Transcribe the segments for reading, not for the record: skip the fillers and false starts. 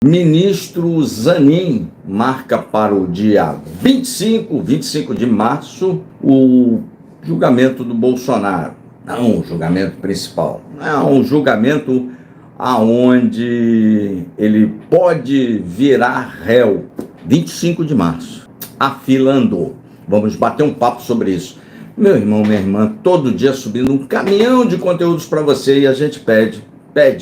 Ministro Zanin marca para o dia 25 de março, o julgamento do Bolsonaro. Não o julgamento principal, não um julgamento aonde ele pode virar réu. 25 de março, a fila andou. Vamos bater um papo sobre isso. Meu irmão, minha irmã, todo dia subindo um caminhão de conteúdos para você e a gente pede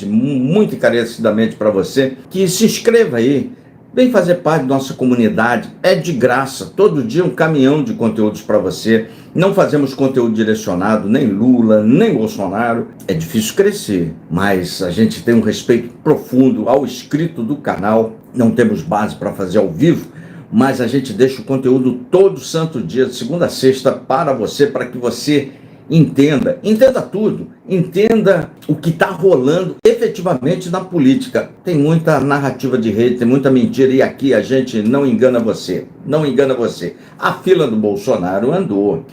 muito encarecidamente para você que se inscreva aí, vem fazer parte da nossa comunidade, é de graça, todo dia um caminhão de conteúdos para você. Não fazemos conteúdo direcionado, nem Lula, nem Bolsonaro. É difícil crescer, mas a gente tem um respeito profundo ao inscrito do canal, não temos base para fazer ao vivo, mas a gente deixa o conteúdo todo santo dia, de segunda a sexta, para você, para que você entenda tudo, entenda o que está rolando efetivamente na política. Tem muita narrativa de rede, tem muita mentira, e aqui a gente não engana você, não engana você. A fila do Bolsonaro andou.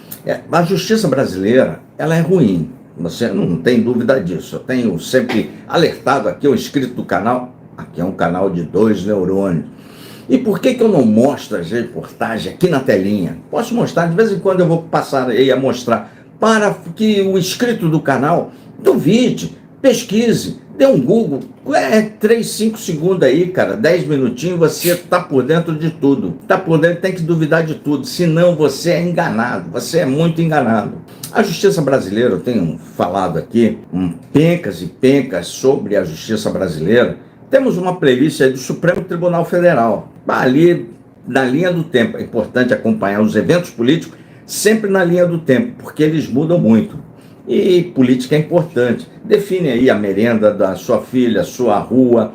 A justiça brasileira, ela é ruim, você não tem dúvida disso. Eu tenho sempre alertado aqui, o inscrito do canal, aqui é um canal de 2 neurônios. E por que eu não mostro as reportagens aqui na telinha? Posso mostrar, de vez em quando eu vou passar aí a mostrar, para que o inscrito do canal duvide, pesquise, dê um Google, 3, 5 segundos aí, cara, 10 minutinhos, você tá por dentro de tudo. Tá por dentro, tem que duvidar de tudo, senão você é enganado, você é muito enganado. A justiça brasileira, eu tenho falado aqui, pencas e pencas sobre a justiça brasileira. Temos uma playlist aí do Supremo Tribunal Federal, ali na linha do tempo. É importante acompanhar os eventos políticos sempre na linha do tempo, porque eles mudam muito. E política é importante. Define aí a merenda da sua filha, sua rua,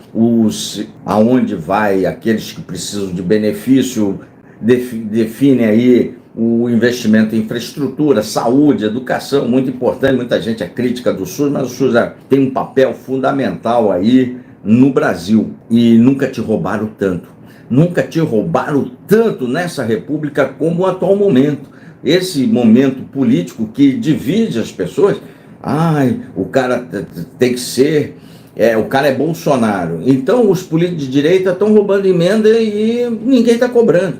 aonde vai aqueles que precisam de benefício, define aí o investimento em infraestrutura, saúde, educação, muito importante. Muita gente é crítica do SUS, mas o SUS tem um papel fundamental aí no Brasil. E nunca te roubaram tanto. Nunca te roubaram tanto nessa república como o atual momento. Esse momento político que divide as pessoas. O cara tem que ser, o cara é Bolsonaro, então os políticos de direita estão roubando emenda e ninguém está cobrando.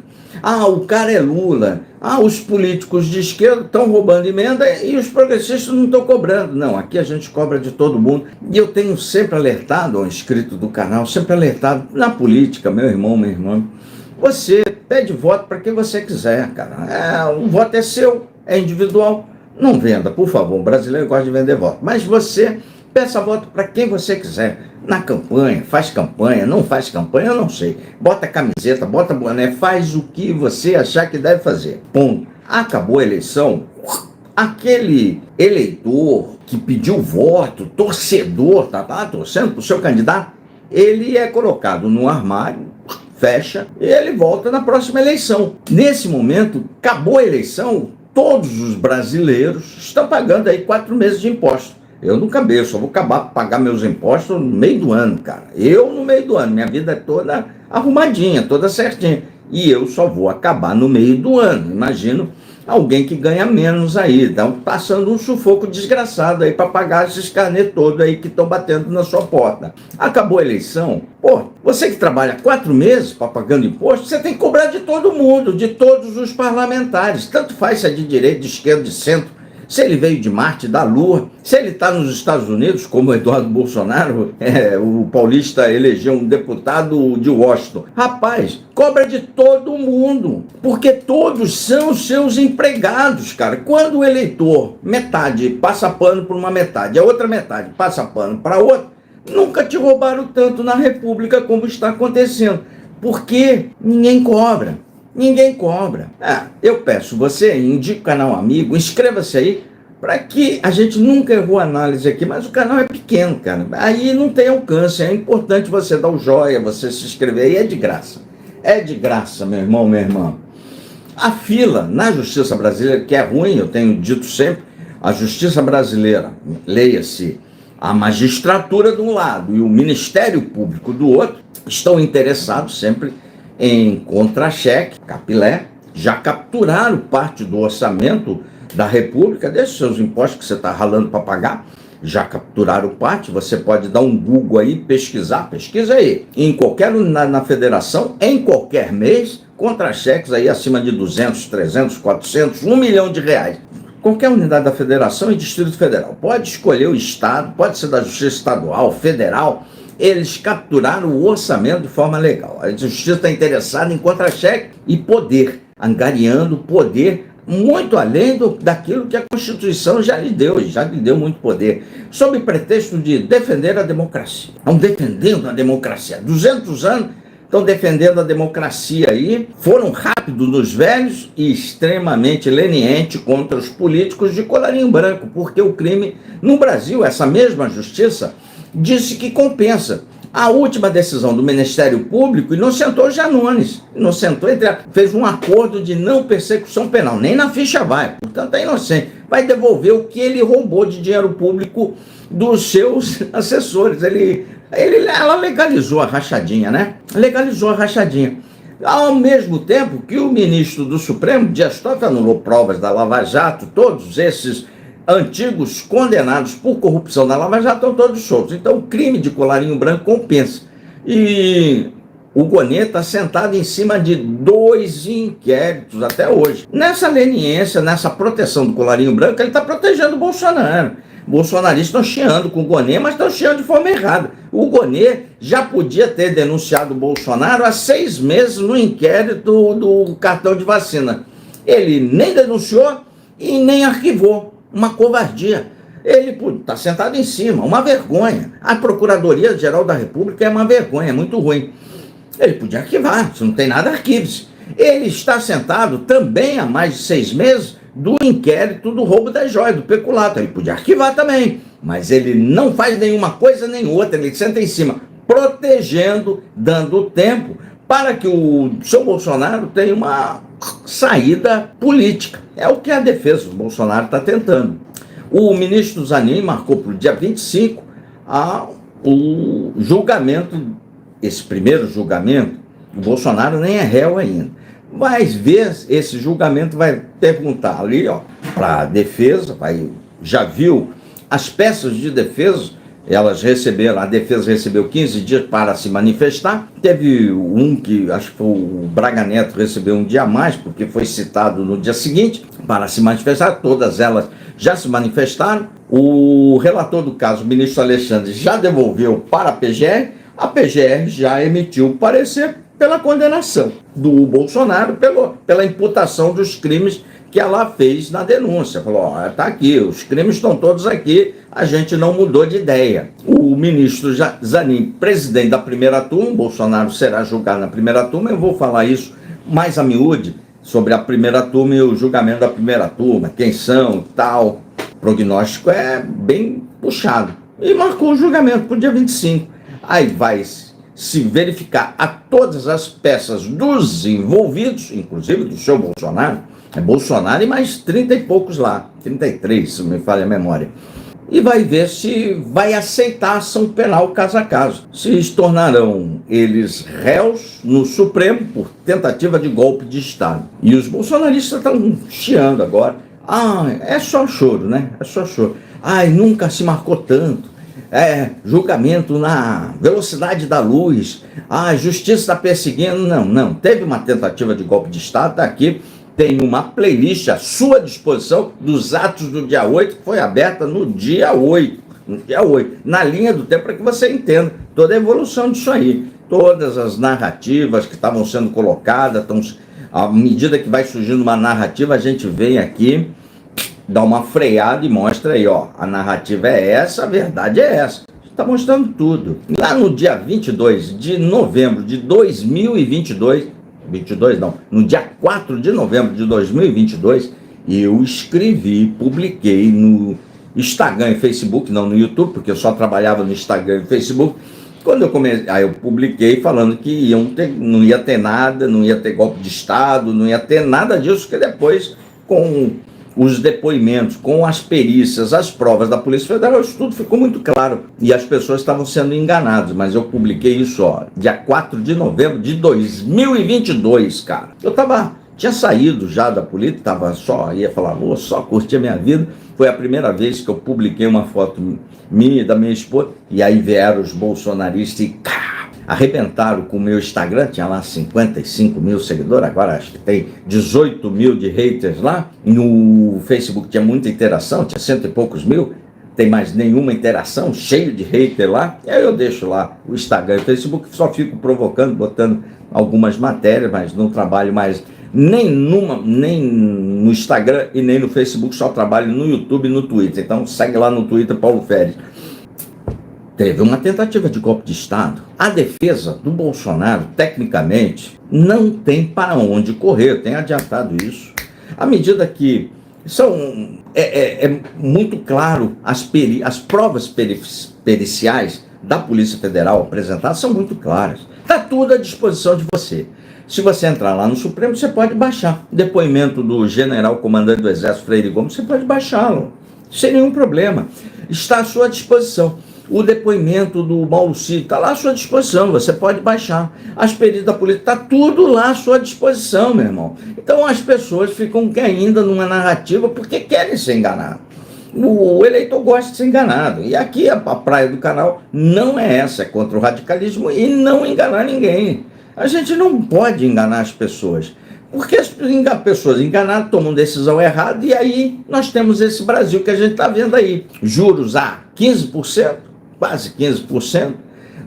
O cara é Lula, os políticos de esquerda estão roubando emenda e os progressistas não estão cobrando. Não, aqui a gente cobra de todo mundo. E eu tenho sempre alertado ao inscrito do canal, sempre alertado na política, meu irmão, minha irmã. Você pede voto para quem você quiser, cara. O voto é seu, é individual. Não venda, por favor. O brasileiro gosta de vender voto. Mas você peça voto para quem você quiser. Na campanha, faz campanha, não faz campanha, eu não sei. Bota camiseta, bota boné, faz o que você achar que deve fazer. Ponto. Acabou a eleição, aquele eleitor que pediu voto, torcedor, tá torcendo para o seu candidato, ele é colocado no armário, fecha, e ele volta na próxima eleição. Nesse momento, acabou a eleição, todos os brasileiros estão pagando aí 4 meses de imposto. Eu não acabei, eu só vou acabar de pagar meus impostos no meio do ano, cara. Eu no meio do ano, minha vida é toda arrumadinha, toda certinha. E eu só vou acabar no meio do ano. Imagino alguém que ganha menos aí, então passando um sufoco desgraçado aí para pagar esses carnês todos aí que estão batendo na sua porta. Acabou a eleição, você que trabalha 4 meses para pagando imposto, você tem que cobrar de todo mundo, de todos os parlamentares, tanto faz se é de direita, de esquerda, de centro, se ele veio de Marte, da Lua, se ele está nos Estados Unidos, como o Eduardo Bolsonaro, o paulista elegeu um deputado de Washington. Rapaz, cobra de todo mundo, porque todos são seus empregados, cara. Quando o eleitor, metade passa pano por uma metade, a outra metade passa pano para outra, nunca te roubaram tanto na República como está acontecendo, porque ninguém cobra. Ninguém cobra. Eu peço você, indique o canal amigo, inscreva-se aí, para que a gente nunca errou análise aqui, mas o canal é pequeno, cara. Aí não tem alcance, é importante você dar o joia, você se inscrever aí, é de graça. É de graça, meu irmão, minha irmã. A fila na justiça brasileira, que é ruim, eu tenho dito sempre, a justiça brasileira, leia-se, a magistratura de um lado e o Ministério Público do outro, estão interessados sempre em contra-cheque, capilé, já capturaram parte do orçamento da República, desses seus impostos que você está ralando para pagar, já capturaram parte. Você pode dar um Google aí, pesquisa aí. Em qualquer unidade na federação, em qualquer mês, contra-cheques aí acima de 200, 300, 400, 1 milhão de reais. Qualquer unidade da federação e Distrito Federal. Pode escolher o estado, pode ser da Justiça Estadual, Federal. Eles capturaram o orçamento de forma legal. A Justiça está interessada em contra-cheque e poder, angariando poder muito além daquilo que a Constituição já lhe deu muito poder, sob pretexto de defender a democracia. Estão defendendo a democracia. 200 anos estão defendendo a democracia aí, foram rápidos nos velhos e extremamente lenientes contra os políticos de colarinho branco, porque o crime no Brasil, essa mesma justiça, disse que compensa. A última decisão do Ministério Público inocentou Janones, fez um acordo de não persecução penal, nem na ficha vai, portanto é inocente, vai devolver o que ele roubou de dinheiro público dos seus assessores. Ela legalizou a rachadinha, né? Legalizou a rachadinha. Ao mesmo tempo que o ministro do Supremo, Dias Toffoli, anulou provas da Lava Jato, todos esses antigos condenados por corrupção da Lava Jato estão todos soltos. Então o crime de colarinho branco compensa. E o Gonê está sentado em cima de 2 inquéritos até hoje. Nessa leniência, nessa proteção do colarinho branco, ele está protegendo o Bolsonaro. Bolsonaristas estão chiando com o Gonê, mas estão chiando de forma errada. O Gonê já podia ter denunciado o Bolsonaro há 6 meses no inquérito do cartão de vacina. Ele nem denunciou e nem arquivou. Uma covardia. Ele está sentado em cima, uma vergonha. A Procuradoria-Geral da República é uma vergonha, é muito ruim. Ele podia arquivar, se não tem nada, arquive-se. Ele está sentado também há mais de 6 meses do inquérito do roubo das joias, do peculato. Ele podia arquivar também, mas ele não faz nenhuma coisa nem outra, ele senta em cima, protegendo, dando tempo para que o seu Bolsonaro tenha uma saída política. É o que a defesa do Bolsonaro está tentando. O ministro Zanin marcou para o dia 25 o julgamento, esse primeiro julgamento. O Bolsonaro nem é réu ainda. Mas ver esse julgamento, vai perguntar ali, para a defesa, já viu as peças de defesa. A defesa recebeu 15 dias para se manifestar. Teve um que, acho que foi o Braga Neto, recebeu um dia a mais, porque foi citado no dia seguinte para se manifestar. Todas elas já se manifestaram. O relator do caso, o ministro Alexandre, já devolveu para a PGR. A PGR já emitiu o parecer pela condenação do Bolsonaro, pela imputação dos crimes que ela fez na denúncia. Falou, tá aqui, os crimes estão todos aqui, a gente não mudou de ideia. O ministro Zanin, presidente da primeira turma, Bolsonaro será julgado na primeira turma. Eu vou falar isso mais a miúde, sobre a primeira turma e o julgamento da primeira turma, quem são e tal. O prognóstico é bem puxado. E marcou o julgamento para o dia 25. Aí vai se verificar a todas as peças dos envolvidos, inclusive do seu Bolsonaro. É Bolsonaro e mais 30 e poucos lá, 33, se não me falha a memória. E vai ver se vai aceitar a ação penal caso a caso. Se tornarão eles réus no Supremo por tentativa de golpe de Estado. E os bolsonaristas estão chiando agora. É só choro, né? É só choro. Nunca se marcou tanto. Julgamento na velocidade da luz. A justiça está perseguindo. Não. Teve uma tentativa de golpe de Estado, está aqui. Tem uma playlist à sua disposição dos atos do dia 8, que foi aberta no dia 8. Na linha do tempo, para que você entenda toda a evolução disso aí. Todas as narrativas que estavam sendo colocadas, à medida que vai surgindo uma narrativa, a gente vem aqui, dá uma freada e mostra aí, a narrativa é essa, a verdade é essa. Está mostrando tudo. Lá no dia 22 de novembro de 2022, no dia 4 de novembro de 2022, eu escrevi, publiquei no Instagram e Facebook, não no YouTube, porque eu só trabalhava no Instagram e Facebook. Quando eu comecei, aí eu publiquei falando que não ia ter nada, não ia ter golpe de Estado, não ia ter nada disso, que depois, com os depoimentos, com as perícias, as provas da Polícia Federal, isso tudo ficou muito claro. E as pessoas estavam sendo enganadas, mas eu publiquei isso, dia 4 de novembro de 2022, cara. Eu estava tinha saído já da política, ia falar, vou só curtir a minha vida. Foi a primeira vez que eu publiquei uma foto minha e da minha esposa, e aí vieram os bolsonaristas e arrebentaram com o meu Instagram. Tinha lá 55 mil seguidores, agora acho que tem 18 mil de haters lá. No Facebook tinha muita interação, tinha 100 e poucos mil, tem mais nenhuma interação, cheio de hater lá. E aí eu deixo lá o Instagram e o Facebook, só fico provocando, botando algumas matérias, mas não trabalho mais nem no Instagram e nem no Facebook, só trabalho no YouTube e no Twitter. Então segue lá no Twitter, Paulo Férez. Teve uma tentativa de golpe de Estado. A defesa do Bolsonaro, tecnicamente, não tem para onde correr. Eu tenho adiantado isso. À medida que é muito claro, as provas periciais da Polícia Federal apresentadas são muito claras. Está tudo à disposição de você. Se você entrar lá no Supremo, você pode baixar. O depoimento do general comandante do Exército, Freire Gomes, você pode baixá-lo, sem nenhum problema. Está à sua disposição. O depoimento do Mauro Cid está lá à sua disposição, você pode baixar. As perícias da polícia, está tudo lá à sua disposição, meu irmão. Então as pessoas ficam ainda numa narrativa porque querem ser enganados. O eleitor gosta de ser enganado. E aqui a praia do canal não é essa, é contra o radicalismo e não enganar ninguém. A gente não pode enganar as pessoas, porque as pessoas enganadas tomam decisão errada e aí nós temos esse Brasil que a gente está vendo aí. Juros a 15%, quase 15%.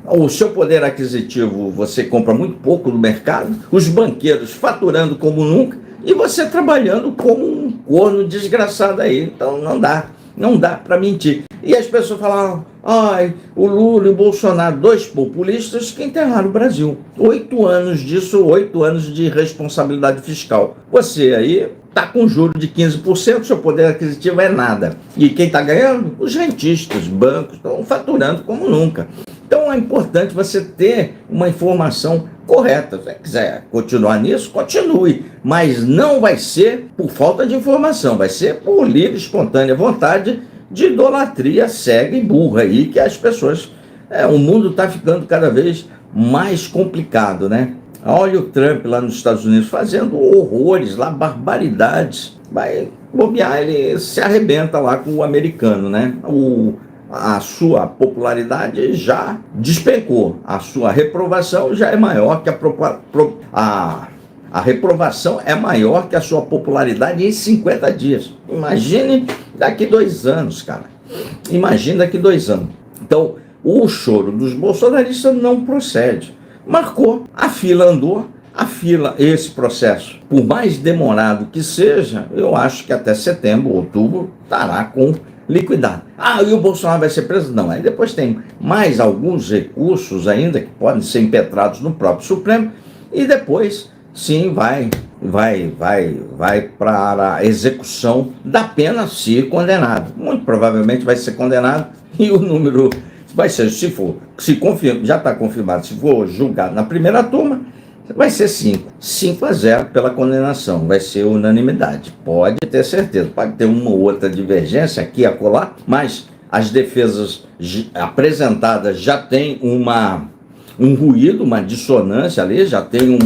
O seu poder aquisitivo, você compra muito pouco no mercado, os banqueiros faturando como nunca e você trabalhando como um corno desgraçado aí. Então não dá para mentir. E as pessoas falam, ai, o Lula e o Bolsonaro, dois populistas que enterraram o Brasil. 8 anos disso, 8 anos de responsabilidade fiscal. Você aí está com juro de 15%, seu poder aquisitivo é nada. E quem está ganhando? Os rentistas, bancos, estão faturando como nunca. Então é importante você ter uma informação correta. Se você quiser continuar nisso, continue. Mas não vai ser por falta de informação, vai ser por livre, espontânea vontade de idolatria cega e burra aí, que as pessoas... o mundo está ficando cada vez mais complicado, né? Olha o Trump lá nos Estados Unidos fazendo horrores lá, barbaridades. Vai bobear, ele se arrebenta lá com o americano, né? A sua popularidade já despencou. A sua reprovação já é maior que a reprovação é maior que a sua popularidade em 50 dias. Imagine daqui 2 anos, cara. Imagine daqui 2 anos. Então, o choro dos bolsonaristas não procede. Marcou, a fila andou, esse processo, por mais demorado que seja, eu acho que até setembro, outubro, estará com liquidado. E o Bolsonaro vai ser preso? Não. Aí depois tem mais alguns recursos ainda que podem ser impetrados no próprio Supremo e depois, sim, vai para a execução da pena se condenado. Muito provavelmente vai ser condenado e o número vai ser, já está confirmado, se for julgado na primeira turma, vai ser 5-0 pela condenação, vai ser unanimidade, pode ter certeza, pode ter uma ou outra divergência aqui e acolá, mas as defesas apresentadas já tem um ruído, uma dissonância ali, já tem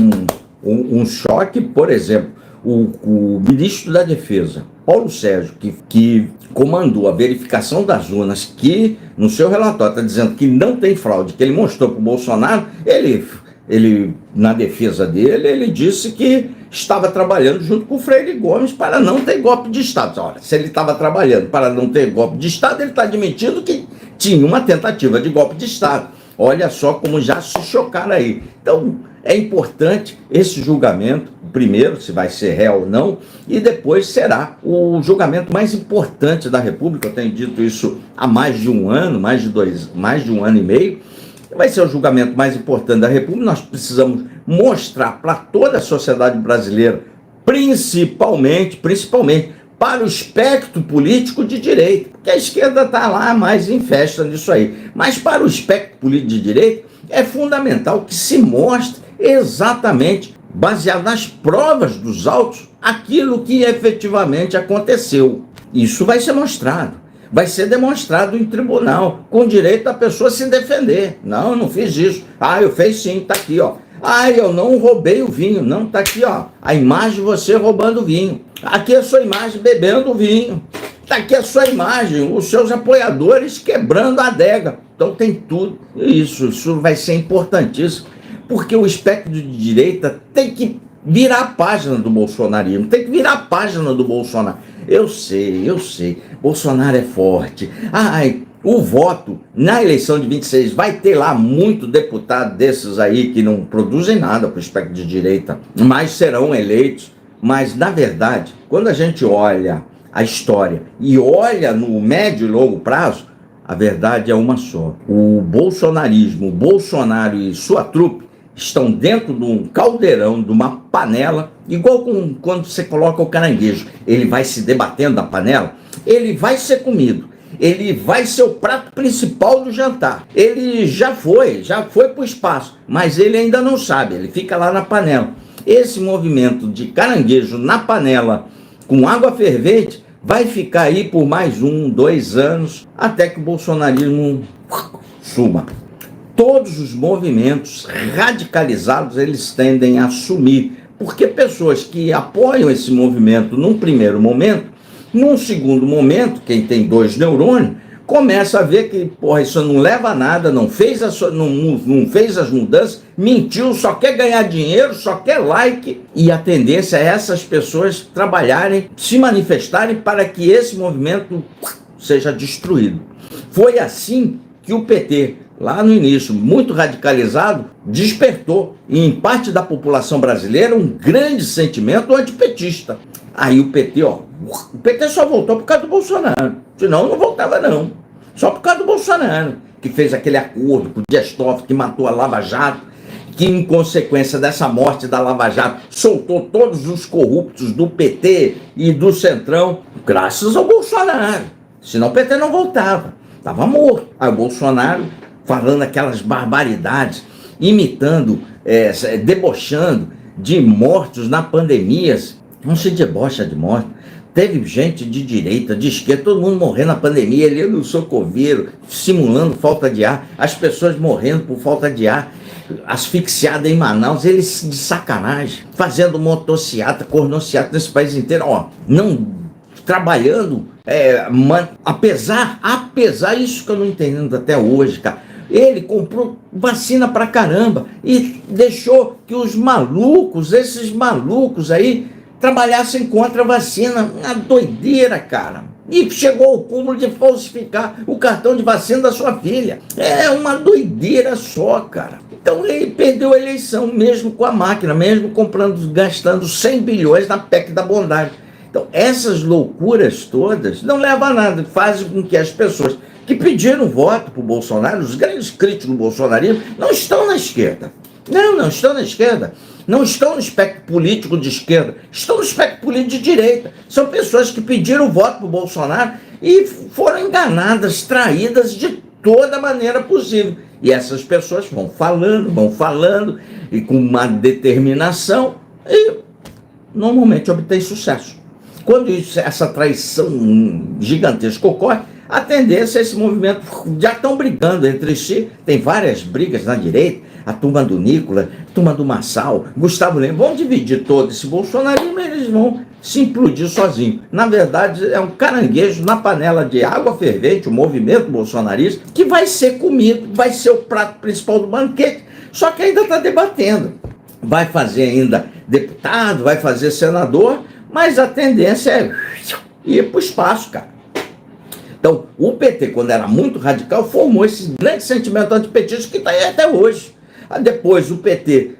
um choque. Por exemplo, o ministro da Defesa, Paulo Sérgio, que comandou a verificação das urnas, que no seu relatório está dizendo que não tem fraude, que ele mostrou para o Bolsonaro, ele, na defesa dele, ele disse que estava trabalhando junto com o Freire Gomes para não ter golpe de Estado. Olha, se ele estava trabalhando para não ter golpe de Estado, ele está admitindo que tinha uma tentativa de golpe de Estado. Olha só como já se chocaram aí. Então, é importante esse julgamento, primeiro, se vai ser réu ou não, e depois será o julgamento mais importante da República. Eu tenho dito isso há mais de um ano, mais de um ano e meio. Vai ser o julgamento mais importante da República. Nós precisamos mostrar para toda a sociedade brasileira, principalmente para o espectro político de direita, porque a esquerda está lá mais em festa nisso aí, mas para o espectro político de direita é fundamental que se mostre exatamente, baseado nas provas dos autos, aquilo que efetivamente aconteceu. Isso vai ser mostrado, vai ser demonstrado em tribunal, com direito da pessoa se defender. Não fiz isso. Eu fiz sim, tá aqui, ó. Ah, eu não roubei o vinho. Não, tá aqui, ó, a imagem de você roubando o vinho. Aqui é a sua imagem bebendo o vinho. Tá aqui a sua imagem, os seus apoiadores quebrando a adega. Então tem tudo isso vai ser importantíssimo, porque o espectro de direita tem que virar a página do bolsonarismo, tem que virar a página do Bolsonaro. Eu sei, Bolsonaro é forte. Ai, o voto na eleição de 26 vai ter lá muito deputado desses aí que não produzem nada para o espectro de direita, mas serão eleitos. Mas, na verdade, quando a gente olha a história e olha no médio e longo prazo, a verdade é uma só. O bolsonarismo, o Bolsonaro e sua trupe estão dentro de um caldeirão, de uma panela, igual quando você coloca o caranguejo. Ele vai se debatendo na panela, ele vai ser comido, ele vai ser o prato principal do jantar. Ele já foi para o espaço, mas ele ainda não sabe, ele fica lá na panela. Esse movimento de caranguejo na panela com água fervente vai ficar aí por mais 1, 2 anos, até que o bolsonarismo suma. Todos os movimentos radicalizados, eles tendem a sumir, porque pessoas que apoiam esse movimento num primeiro momento, num segundo momento, quem tem 2 neurônios, começa a ver que, porra, isso não leva a nada, não fez as mudanças, mentiu, só quer ganhar dinheiro, só quer like. E a tendência é essas pessoas trabalharem, se manifestarem para que esse movimento seja destruído. Foi assim que o PT, lá no início, muito radicalizado, despertou em parte da população brasileira um grande sentimento antipetista. Aí o PT, o PT só voltou por causa do Bolsonaro, senão não voltava não. Só por causa do Bolsonaro, que fez aquele acordo com o Dias Toffoli, que matou a Lava Jato, que em consequência dessa morte da Lava Jato, soltou todos os corruptos do PT e do Centrão, graças ao Bolsonaro. Senão o PT não voltava, estava morto. Aí o Bolsonaro falando aquelas barbaridades, imitando, debochando de mortos na pandemia. Não se debocha de morte. Teve gente de direita, de esquerda, todo mundo morrendo na pandemia, ele no socorreiro, simulando falta de ar, as pessoas morrendo por falta de ar, asfixiadas em Manaus, eles de sacanagem, fazendo motociata, cornociata nesse país inteiro, não trabalhando, apesar isso que eu não entendo até hoje, cara. Ele comprou vacina pra caramba e deixou que os malucos, esses malucos aí, trabalhassem contra a vacina. Uma doideira, cara. E chegou ao cúmulo de falsificar o cartão de vacina da sua filha. É uma doideira só, cara. Então ele perdeu a eleição, mesmo com a máquina, mesmo gastando 100 bilhões na PEC da bondade. Então essas loucuras todas não levam a nada, fazem com que as pessoas que pediram voto para o Bolsonaro, os grandes críticos do bolsonarismo, não estão na esquerda. Não estão na esquerda. Não estão no espectro político de esquerda, estão no espectro político de direita. São pessoas que pediram voto para o Bolsonaro e foram enganadas, traídas de toda maneira possível. E essas pessoas vão falando, e com uma determinação, e normalmente obtém sucesso. Quando essa traição gigantesca ocorre, a tendência é esse movimento, já estão brigando entre si, tem várias brigas na direita, a turma do Nicola, a turma do Marçal, Gustavo Lema, vão dividir todo esse bolsonarismo e eles vão se implodir sozinhos. Na verdade, é um caranguejo na panela de água fervente, o movimento bolsonarista, que vai ser comido, vai ser o prato principal do banquete, só que ainda está debatendo. Vai fazer ainda deputado, vai fazer senador, mas a tendência é ir para o espaço, cara. Então, o PT, quando era muito radical, formou esse grande sentimento antipetista que está aí até hoje. Depois o PT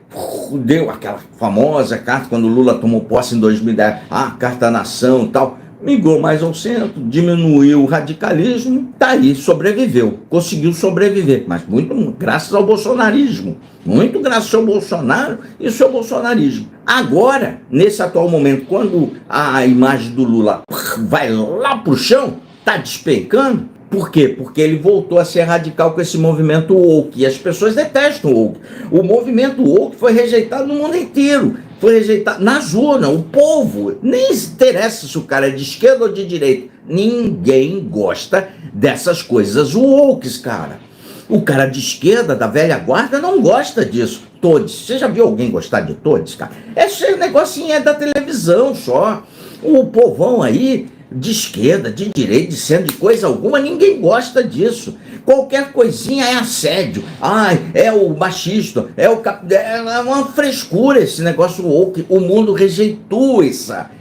deu aquela famosa carta, quando o Lula tomou posse em 2010, Carta Nação e tal, migrou mais ao centro, diminuiu o radicalismo, tá aí, sobreviveu, conseguiu sobreviver, mas muito graças ao bolsonarismo, muito graças ao Bolsonaro e seu bolsonarismo. Agora, nesse atual momento, quando a imagem do Lula vai lá pro chão, tá despencando. Por quê? Porque ele voltou a ser radical com esse movimento woke. E as pessoas detestam o woke. O movimento woke foi rejeitado no mundo inteiro. Foi rejeitado na zona. O povo, nem interessa se o cara é de esquerda ou de direita. Ninguém gosta dessas coisas woke, cara. O cara de esquerda, da velha guarda, não gosta disso. todos. Você já viu alguém gostar de todos, cara? Esse negocinho é da televisão só. O povão aí, de esquerda, de direita, de centro, de coisa alguma, ninguém gosta disso. Qualquer coisinha é assédio. Ai, é o machista, é uma frescura esse negócio woke. O mundo rejeitou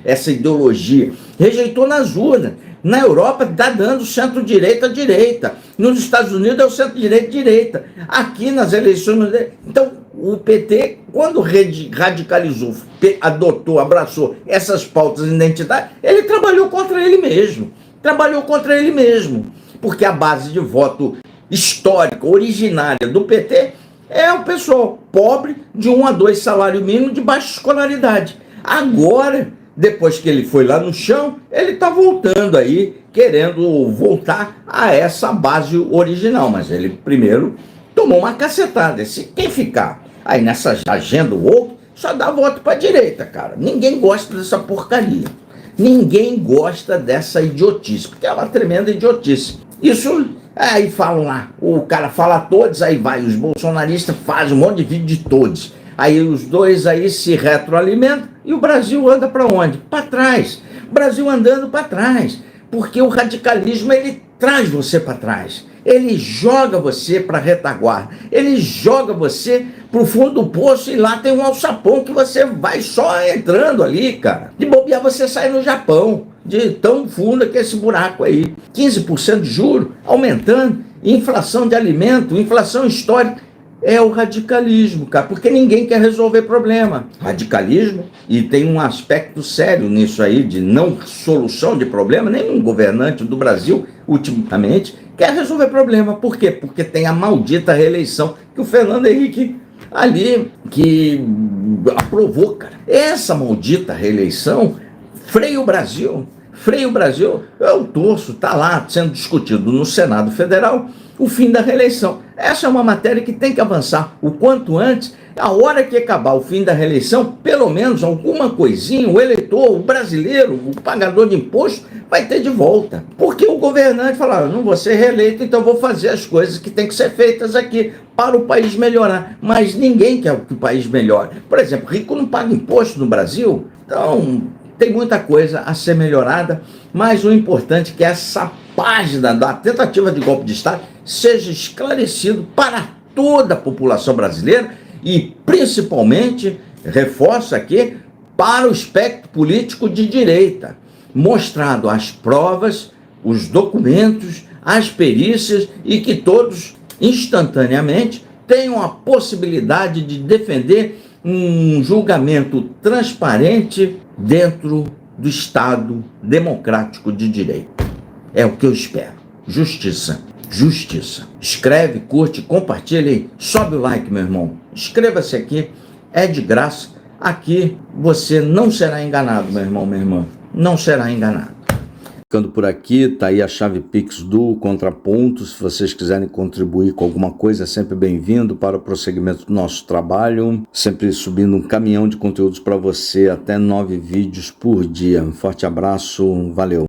essa ideologia. Rejeitou nas urnas. Na Europa está dando centro-direita à direita. Nos Estados Unidos é o centro-direita à direita. Aqui nas eleições... Então, o PT, quando radicalizou, adotou, abraçou essas pautas de identidade, ele trabalhou contra ele mesmo. Trabalhou contra ele mesmo. Porque a base de voto histórica, originária do PT é o pessoal pobre de 1 a 2 salário mínimo de baixa escolaridade. Agora, depois que ele foi lá no chão, ele está voltando aí, querendo voltar a essa base original. Mas ele primeiro tomou uma cacetada. Quem ficar aí nessa agenda woke, só dá voto para a direita, cara. Ninguém gosta dessa porcaria. Ninguém gosta dessa idiotice, porque é uma tremenda idiotice. Isso, aí falam lá, o cara fala todos, aí vai, os bolsonaristas fazem um monte de vídeo de todos. Aí os dois aí se retroalimentam e o Brasil anda para onde? Para trás. O Brasil andando para trás. Porque o radicalismo, ele traz você para trás. Ele joga você para a retaguarda. Ele joga você para o fundo do poço e lá tem um alçapão que você vai só entrando ali, cara. De bobear você sai no Japão, de tão fundo que é esse buraco aí. 15% de juro, aumentando, inflação de alimento, inflação histórica. É o radicalismo, cara, porque ninguém quer resolver problema. Radicalismo, e tem um aspecto sério nisso aí, de não solução de problema, nenhum governante do Brasil, ultimamente, quer resolver problema. Por quê? Porque tem a maldita reeleição que o Fernando Henrique ali, que aprovou, cara. Essa maldita reeleição freia o Brasil. Freia o Brasil, eu torço, está lá sendo discutido no Senado Federal, o fim da reeleição. Essa é uma matéria que tem que avançar o quanto antes. A hora que acabar o fim da reeleição, pelo menos alguma coisinha, o eleitor, o brasileiro, o pagador de imposto, vai ter de volta. Porque o governante fala, eu não vou ser reeleito, então vou fazer as coisas que têm que ser feitas aqui para o país melhorar. Mas ninguém quer que o país melhore. Por exemplo, rico não paga imposto no Brasil, então tem muita coisa a ser melhorada, mas o importante é que essa página da tentativa de golpe de Estado seja esclarecido para toda a população brasileira e principalmente, reforço aqui, para o espectro político de direita, mostrado as provas, os documentos, as perícias e que todos instantaneamente tenham a possibilidade de defender um julgamento transparente dentro do Estado democrático de direito. É o que eu espero. Justiça. Justiça. Escreve, curte, compartilha aí. Sobe o like, meu irmão. Inscreva-se aqui. É de graça. Aqui você não será enganado, meu irmão, minha irmã. Não será enganado. Ficando por aqui, tá aí a chave Pix do Contraponto. Se vocês quiserem contribuir com alguma coisa, é sempre bem-vindo para o prosseguimento do nosso trabalho. Sempre subindo um caminhão de conteúdos para você, até 9 vídeos por dia. Um forte abraço, valeu!